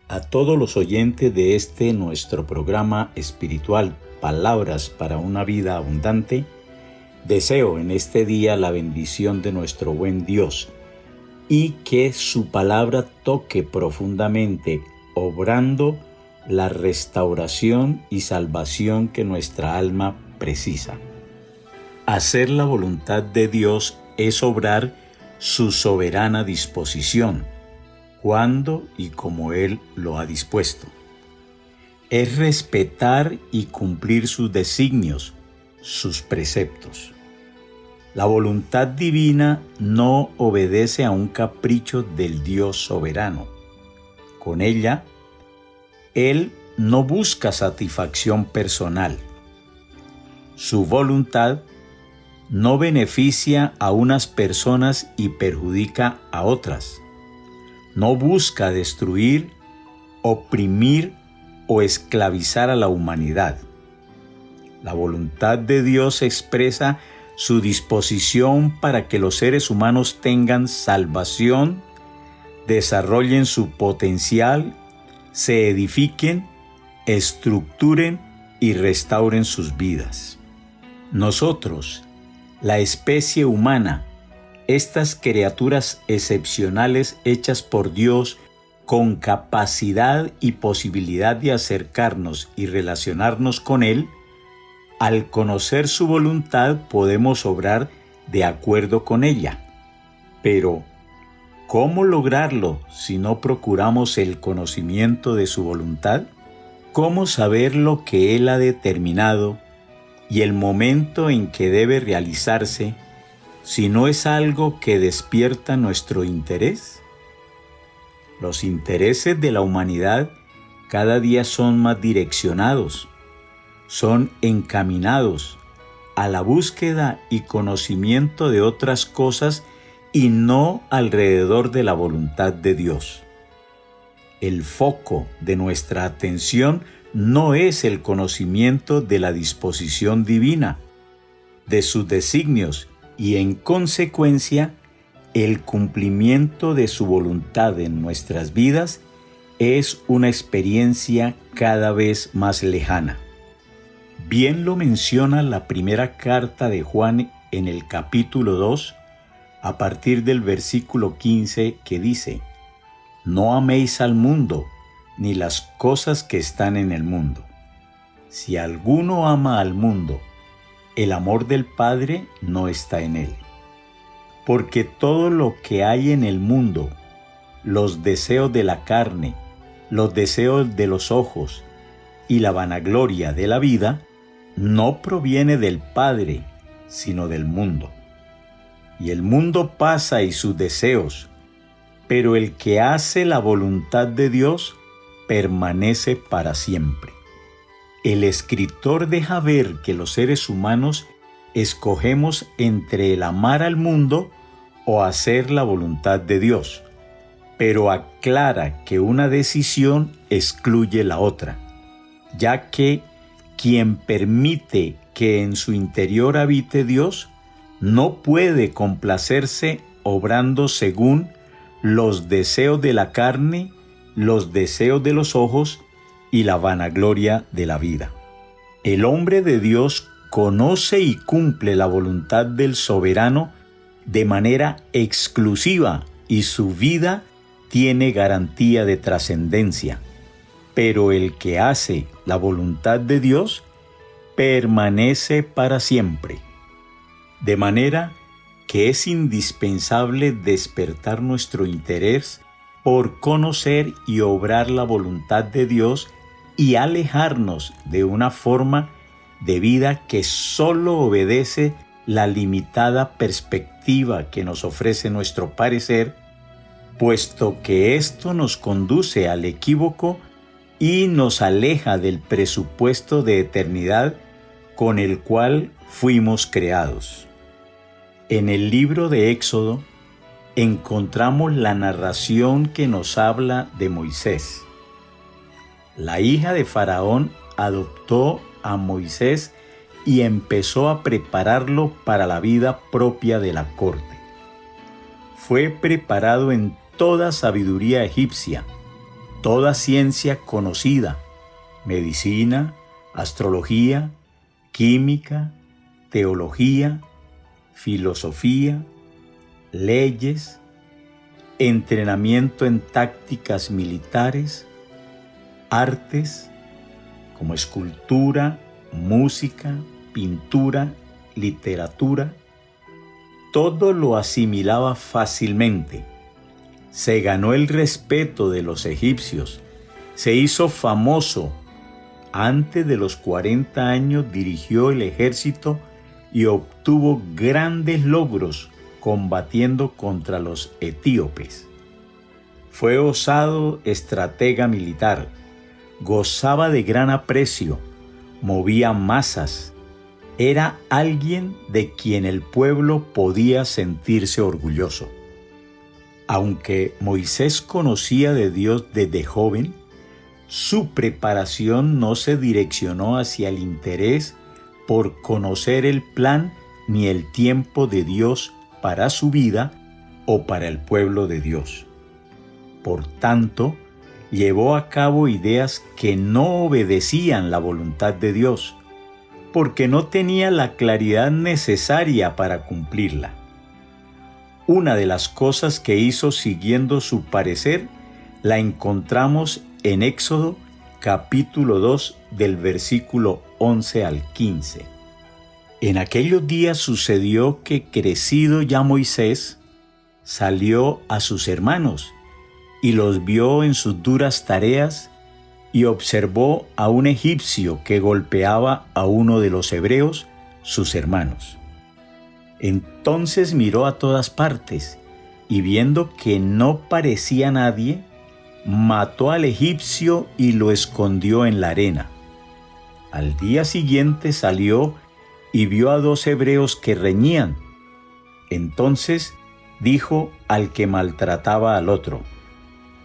A todos los oyentes de este nuestro programa espiritual Palabras para una vida abundante, deseo en este día la bendición de nuestro buen Dios y que su palabra toque profundamente, obrando la restauración y salvación que nuestra alma precisa. Hacer la voluntad de Dios es obrar su soberana disposición, cuando y como Él lo ha dispuesto. Es respetar y cumplir sus designios, sus preceptos. La voluntad divina no obedece a un capricho del Dios soberano. Con ella, Él no busca satisfacción personal. Su voluntad no beneficia a unas personas y perjudica a otras. No busca destruir, oprimir o esclavizar a la humanidad. La voluntad de Dios expresa su disposición para que los seres humanos tengan salvación, desarrollen su potencial, se edifiquen, estructuren y restauren sus vidas. Nosotros, la especie humana, estas criaturas excepcionales hechas por Dios con capacidad y posibilidad de acercarnos y relacionarnos con Él, al conocer su voluntad podemos obrar de acuerdo con ella. Pero, ¿cómo lograrlo si no procuramos el conocimiento de su voluntad? ¿Cómo saber lo que Él ha determinado y el momento en que debe realizarse si no es algo que despierta nuestro interés? Los intereses de la humanidad cada día son más direccionados, son encaminados a la búsqueda y conocimiento de otras cosas y no alrededor de la voluntad de Dios. El foco de nuestra atención no es el conocimiento de la disposición divina, de sus designios y en consecuencia el cumplimiento de su voluntad en nuestras vidas es una experiencia cada vez más lejana. Bien lo menciona la primera carta de Juan en el capítulo 2, a partir del versículo 15, que dice: «No améis al mundo, ni las cosas que están en el mundo. Si alguno ama al mundo, el amor del Padre no está en él. Porque todo lo que hay en el mundo, los deseos de la carne, los deseos de los ojos y la vanagloria de la vida, no proviene del Padre, sino del mundo. Y el mundo pasa y sus deseos, pero el que hace la voluntad de Dios permanece para siempre». El escritor deja ver que los seres humanos escogemos entre el amar al mundo o hacer la voluntad de Dios, pero aclara que una decisión excluye la otra, ya que quien permite que en su interior habite Dios no puede complacerse obrando según los deseos de la carne, los deseos de los ojos y la vanagloria de la vida. El hombre de Dios conoce y cumple la voluntad del soberano de manera exclusiva y su vida tiene garantía de trascendencia. Pero el que hace la voluntad de Dios permanece para siempre. De manera que es indispensable despertar nuestro interés por conocer y obrar la voluntad de Dios y alejarnos de una forma de vida que solo obedece la limitada perspectiva que nos ofrece nuestro parecer, puesto que esto nos conduce al equívoco y nos aleja del presupuesto de eternidad con el cual fuimos creados. En el libro de Éxodo encontramos la narración que nos habla de Moisés. La hija de Faraón adoptó a Moisés y empezó a prepararlo para la vida propia de la corte. Fue preparado en toda sabiduría egipcia, toda ciencia conocida, medicina, astrología, química, teología, filosofía, leyes, entrenamiento en tácticas militares, artes como escultura, música, pintura, literatura. Todo lo asimilaba fácilmente. Se ganó el respeto de los egipcios. Se hizo famoso. Antes de los 40 años dirigió el ejército y obtuvo grandes logros combatiendo contra los etíopes. Fue osado estratega militar. Gozaba de gran aprecio. Movía masas. Era alguien de quien el pueblo podía sentirse orgulloso. Aunque Moisés conocía de Dios desde joven, su preparación no se direccionó hacia el interés por conocer el plan ni el tiempo de Dios para su vida o para el pueblo de Dios. Por tanto, llevó a cabo ideas que no obedecían la voluntad de Dios, porque no tenía la claridad necesaria para cumplirla. Una de las cosas que hizo siguiendo su parecer la encontramos en Éxodo capítulo 2 del versículo 11 al 15. En aquellos días sucedió que, crecido ya Moisés, salió a sus hermanos y los vio en sus duras tareas y observó a un egipcio que golpeaba a uno de los hebreos, sus hermanos. Entonces miró a todas partes y viendo que no parecía nadie, mató al egipcio y lo escondió en la arena. Al día siguiente salió y vio a 2 hebreos que reñían. Entonces dijo al que maltrataba al otro: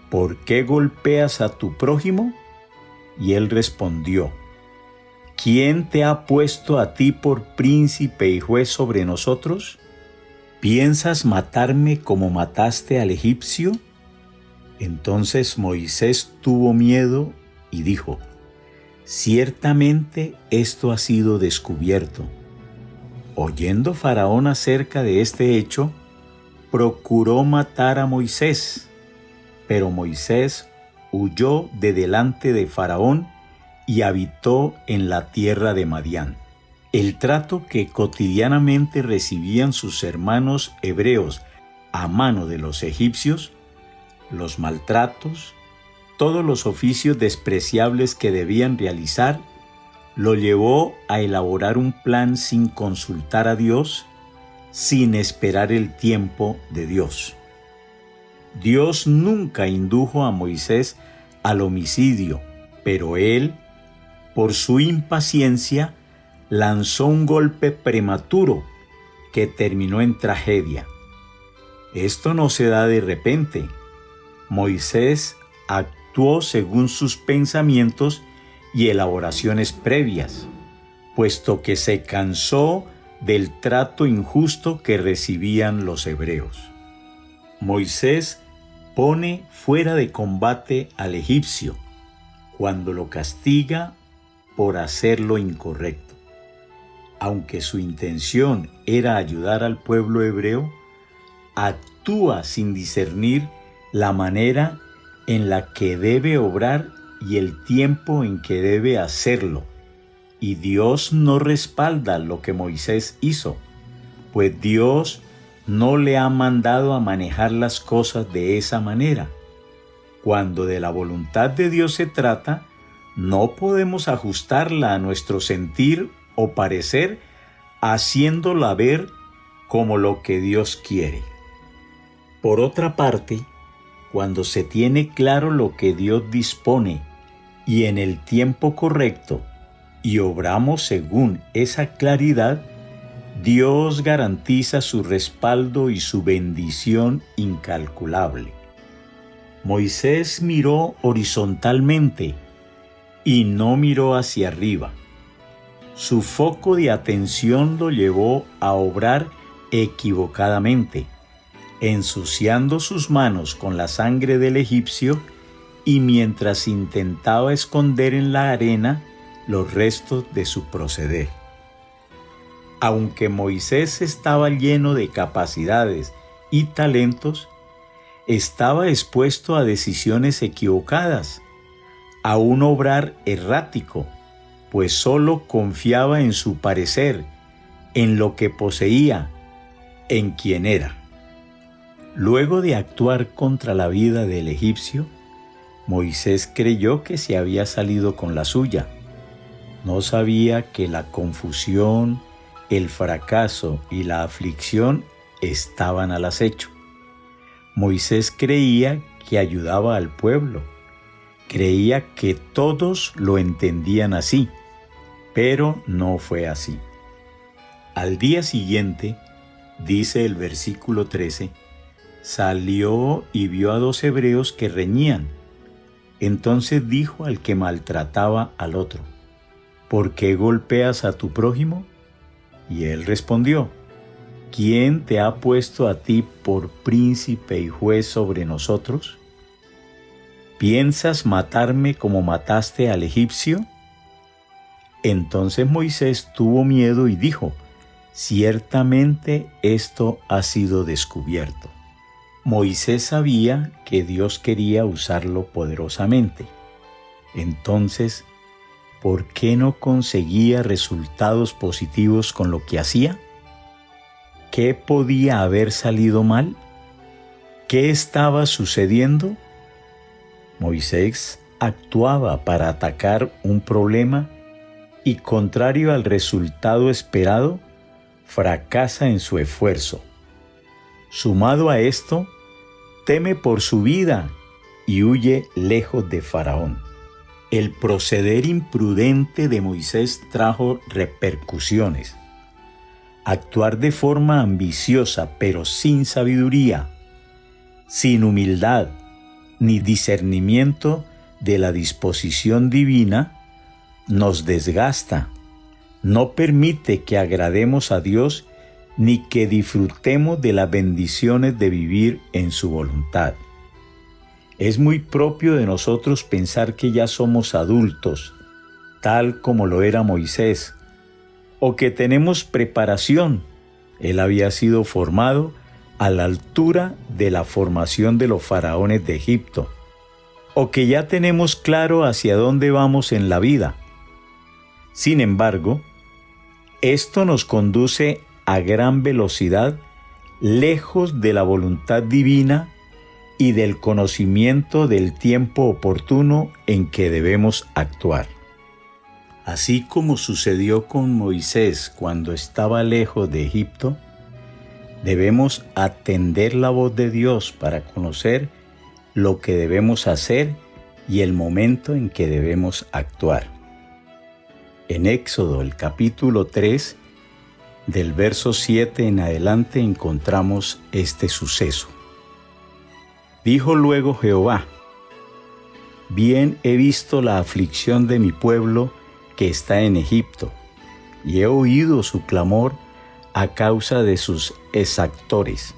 ¿Por qué golpeas a tu prójimo? Y él respondió: ¿Quién te ha puesto a ti por príncipe y juez sobre nosotros? ¿Piensas matarme como mataste al egipcio? Entonces Moisés tuvo miedo y dijo: Ciertamente esto ha sido descubierto. Oyendo Faraón acerca de este hecho, procuró matar a Moisés, pero Moisés huyó de delante de Faraón y habitó en la tierra de Madián. El trato que cotidianamente recibían sus hermanos hebreos a mano de los egipcios, los maltratos, todos los oficios despreciables que debían realizar, lo llevó a elaborar un plan sin consultar a Dios, sin esperar el tiempo de Dios. Dios nunca indujo a Moisés al homicidio, pero él, por su impaciencia, lanzó un golpe prematuro que terminó en tragedia. Esto no se da de repente. Moisés actuó según sus pensamientos y elaboraciones previas, puesto que se cansó del trato injusto que recibían los hebreos. Moisés pone fuera de combate al egipcio cuando lo castiga por hacer lo incorrecto. Aunque su intención era ayudar al pueblo hebreo, actúa sin discernir la manera en la que debe obrar y el tiempo en que debe hacerlo. Y Dios no respalda lo que Moisés hizo, pues Dios no le ha mandado a manejar las cosas de esa manera. Cuando de la voluntad de Dios se trata, no podemos ajustarla a nuestro sentir o parecer, haciéndola ver como lo que Dios quiere. Por otra parte, cuando se tiene claro lo que Dios dispone y en el tiempo correcto, y obramos según esa claridad, Dios garantiza su respaldo y su bendición incalculable. Moisés miró horizontalmente y no miró hacia arriba. Su foco de atención lo llevó a obrar equivocadamente, ensuciando sus manos con la sangre del egipcio y mientras intentaba esconder en la arena los restos de su proceder. Aunque Moisés estaba lleno de capacidades y talentos, estaba expuesto a decisiones equivocadas, a un obrar errático, pues solo confiaba en su parecer, en lo que poseía, en quien era. Luego de actuar contra la vida del egipcio, Moisés creyó que se había salido con la suya. No sabía que la confusión, el fracaso y la aflicción estaban al acecho. Moisés creía que ayudaba al pueblo. Creía que todos lo entendían así, pero no fue así. Al día siguiente, dice el versículo 13, salió y vio a 2 hebreos que reñían. Entonces dijo al que maltrataba al otro, ¿por qué golpeas a tu prójimo? Y él respondió, ¿quién te ha puesto a ti por príncipe y juez sobre nosotros? ¿Piensas matarme como mataste al egipcio? Entonces Moisés tuvo miedo y dijo, ciertamente esto ha sido descubierto. Moisés sabía que Dios quería usarlo poderosamente. Entonces, ¿por qué no conseguía resultados positivos con lo que hacía? ¿Qué podía haber salido mal? ¿Qué estaba sucediendo? Moisés actuaba para atacar un problema y, contrario al resultado esperado, fracasa en su esfuerzo. Sumado a esto, teme por su vida y huye lejos de Faraón. El proceder imprudente de Moisés trajo repercusiones. Actuar de forma ambiciosa pero sin sabiduría, sin humildad ni discernimiento de la disposición divina, nos desgasta, no permite que agrademos a Dios ni que disfrutemos de las bendiciones de vivir en su voluntad. Es muy propio de nosotros pensar que ya somos adultos, tal como lo era Moisés, o que tenemos preparación. Él había sido formado a la altura de la formación de los faraones de Egipto, o que ya tenemos claro hacia dónde vamos en la vida. Sin embargo, esto nos conduce a gran velocidad, lejos de la voluntad divina y del conocimiento del tiempo oportuno en que debemos actuar. Así como sucedió con Moisés cuando estaba lejos de Egipto, debemos atender la voz de Dios para conocer lo que debemos hacer y el momento en que debemos actuar. En Éxodo, el capítulo 3, del verso 7 en adelante encontramos este suceso. Dijo luego Jehová, bien he visto la aflicción de mi pueblo que está en Egipto, y he oído su clamor a causa de sus exactores,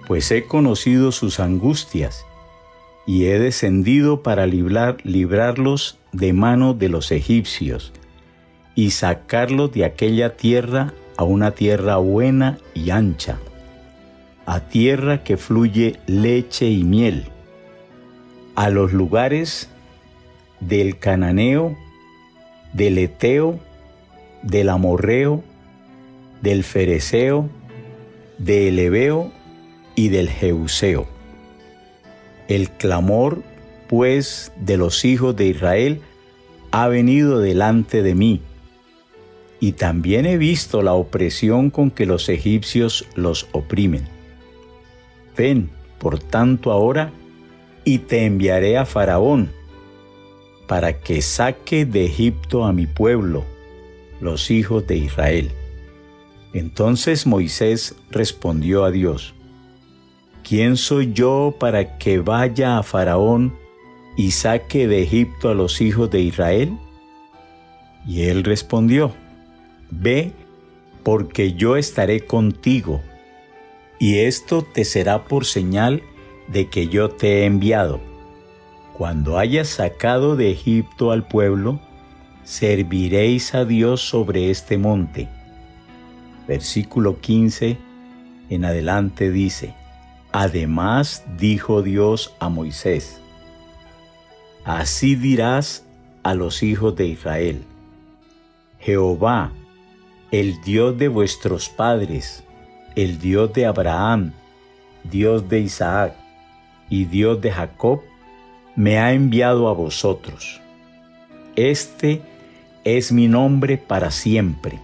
pues he conocido sus angustias, y he descendido para librarlos de mano de los egipcios, y sacarlos de aquella tierra a una tierra buena y ancha, a tierra que fluye leche y miel, a los lugares del cananeo, del eteo, del amorreo, del fereceo, del heveo y del jebuseo. El clamor, pues, de los hijos de Israel ha venido delante de mí, y también he visto la opresión con que los egipcios los oprimen. Ven, por tanto, ahora, y te enviaré a Faraón, para que saque de Egipto a mi pueblo, los hijos de Israel. Entonces Moisés respondió a Dios, ¿quién soy yo para que vaya a Faraón y saque de Egipto a los hijos de Israel? Y él respondió, ve, porque yo estaré contigo, y esto te será por señal de que yo te he enviado. Cuando hayas sacado de Egipto al pueblo, serviréis a Dios sobre este monte. Versículo 15 en adelante dice: Además dijo Dios a Moisés: Así dirás a los hijos de Israel: Jehová, el Dios de vuestros padres, el Dios de Abraham, Dios de Isaac y Dios de Jacob, me ha enviado a vosotros. Este es mi nombre para siempre.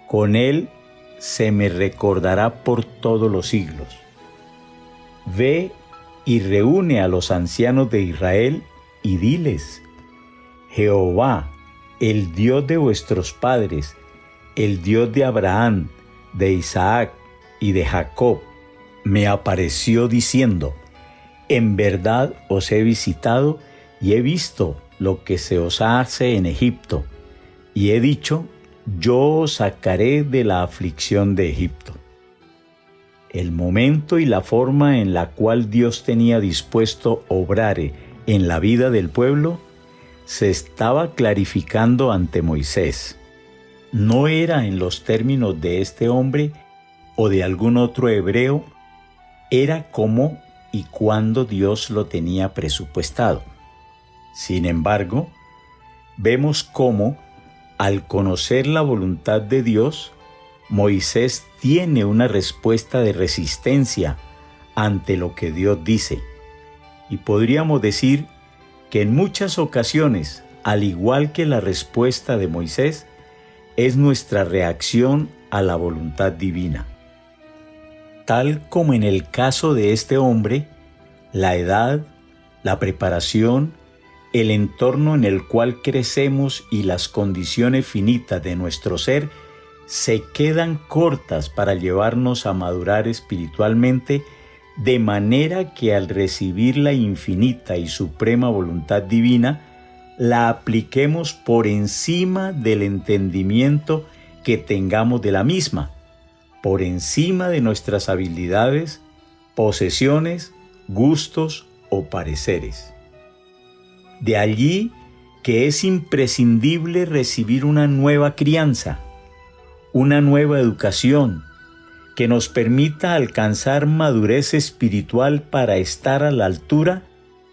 Con él se me recordará por todos los siglos. Ve y reúne a los ancianos de Israel y diles: Jehová, el Dios de vuestros padres, el Dios de Abraham, de Isaac y de Jacob, me apareció diciendo: En verdad os he visitado y he visto lo que se os hace en Egipto, y he dicho: Yo os sacaré de la aflicción de Egipto. El momento y la forma en la cual Dios tenía dispuesto obrar en la vida del pueblo se estaba clarificando ante Moisés. No era en los términos de este hombre o de algún otro hebreo, era como y cuando Dios lo tenía presupuestado. Sin embargo, vemos cómo, al conocer la voluntad de Dios, Moisés tiene una respuesta de resistencia ante lo que Dios dice. Y podríamos decir que en muchas ocasiones, al igual que la respuesta de Moisés, es nuestra reacción a la voluntad divina. Tal como en el caso de este hombre, la edad, la preparación, el entorno en el cual crecemos y las condiciones finitas de nuestro ser se quedan cortas para llevarnos a madurar espiritualmente, de manera que al recibir la infinita y suprema voluntad divina, la apliquemos por encima del entendimiento que tengamos de la misma, por encima de nuestras habilidades, posesiones, gustos o pareceres. De allí que es imprescindible recibir una nueva crianza, una nueva educación, que nos permita alcanzar madurez espiritual para estar a la altura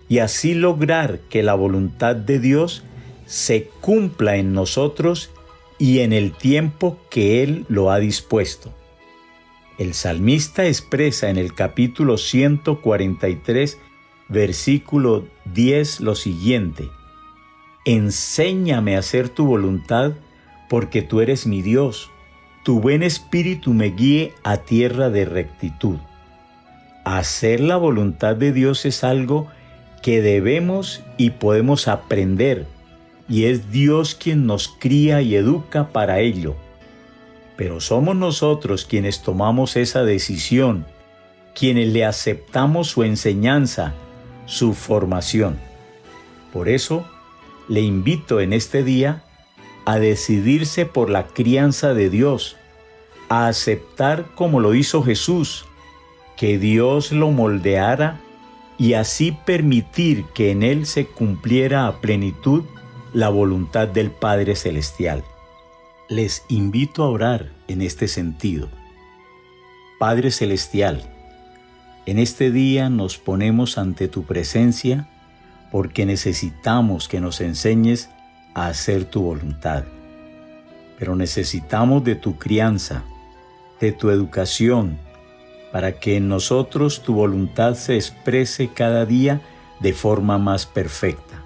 y así lograr que la voluntad de Dios se cumpla en nosotros y en el tiempo que Él lo ha dispuesto. El salmista expresa en el capítulo 143, versículo 10 lo siguiente: Enséñame a hacer tu voluntad, porque tú eres mi Dios. Tu buen espíritu me guíe a tierra de rectitud. Hacer la voluntad de Dios es algo que debemos y podemos aprender, y es Dios quien nos cría y educa para ello. Pero somos nosotros quienes tomamos esa decisión, quienes le aceptamos su enseñanza, su formación. Por eso, le invito en este día a decidirse por la crianza de Dios, a aceptar como lo hizo Jesús, que Dios lo moldeara y así permitir que en él se cumpliera a plenitud la voluntad del Padre Celestial. Les invito a orar en este sentido. Padre Celestial, en este día nos ponemos ante tu presencia porque necesitamos que nos enseñes a hacer tu voluntad. Pero necesitamos de tu crianza, de tu educación, para que en nosotros tu voluntad se exprese cada día de forma más perfecta.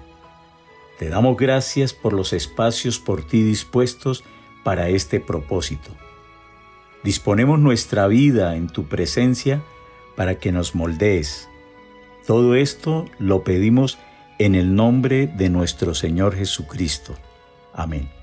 Te damos gracias por los espacios por ti dispuestos para este propósito. Disponemos nuestra vida en tu presencia para que nos moldees. Todo esto lo pedimos en el nombre de nuestro Señor Jesucristo. Amén.